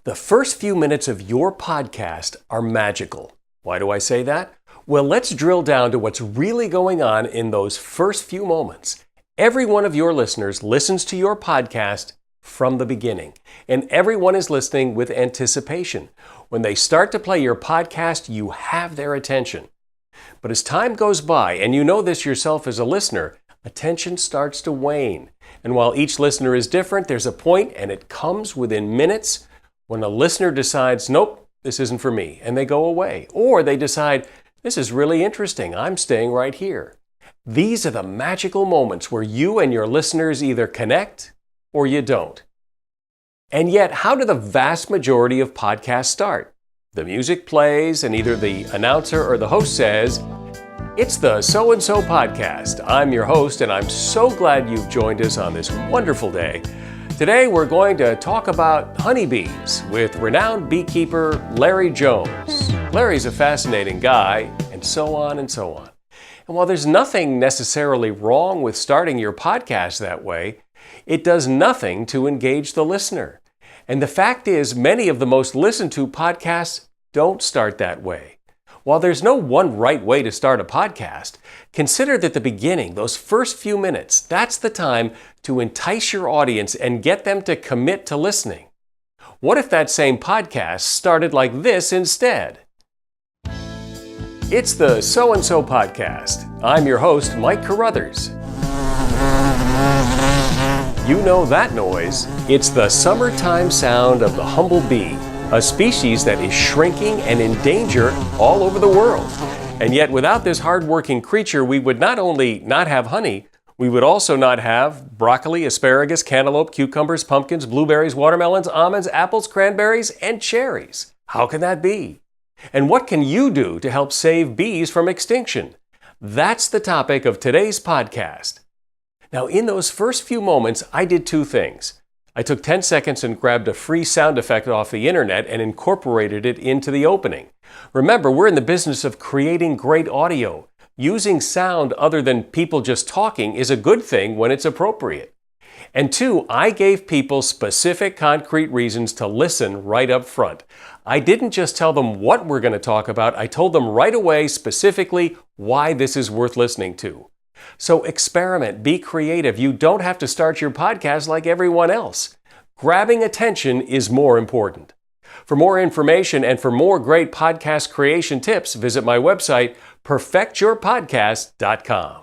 The first few minutes of your podcast are magical. Why do I say that? Well, let's drill down to what's really going on in those first few moments. Every one of your listeners listens to your podcast from the beginning, and everyone is listening with anticipation. When they start to play your podcast, you have their attention. But as time goes by, and you know this yourself as a listener, attention starts to wane. And while each listener is different, there's a point, and it comes within minutes, when a listener decides, nope, this isn't for me, and they go away. Or they decide, this is really interesting, I'm staying right here. These are the magical moments where you and your listeners either connect or you don't. And yet, how do the vast majority of podcasts start? The music plays, and either the announcer or the host says, it's the So-and-So Podcast. I'm your host, and I'm so glad you've joined us on this wonderful day. Today, we're going to talk about honeybees with renowned beekeeper Larry Jones. Larry's a fascinating guy, and so on and so on. And while there's nothing necessarily wrong with starting your podcast that way, it does nothing to engage the listener. And the fact is, many of the most listened to podcasts don't start that way. While there's no one right way to start a podcast, consider that the beginning, those first few minutes, that's the time to entice your audience and get them to commit to listening. What if that same podcast started like this instead? It's the So-and-So Podcast. I'm your host, Mike Carruthers. You know that noise. It's the summertime sound of the humble bee, a species that is shrinking and in danger all over the world. And yet without this hard-working creature, we would not only not have honey, we would also not have broccoli, asparagus, cantaloupe, cucumbers, pumpkins, blueberries, watermelons, almonds, apples, cranberries, and cherries. How can that be? And what can you do to help save bees from extinction? That's the topic of today's podcast. Now, in those first few moments, I did two things. I took 10 seconds and grabbed a free sound effect off the internet and incorporated it into the opening. Remember, we're in the business of creating great audio. Using sound other than people just talking is a good thing when it's appropriate. And two, I gave people specific, concrete reasons to listen right up front. I didn't just tell them what we're going to talk about, I told them right away specifically why this is worth listening to. So experiment, be creative. You don't have to start your podcast like everyone else. Grabbing attention is more important. For more information and for more great podcast creation tips, visit my website, perfectyourpodcast.com.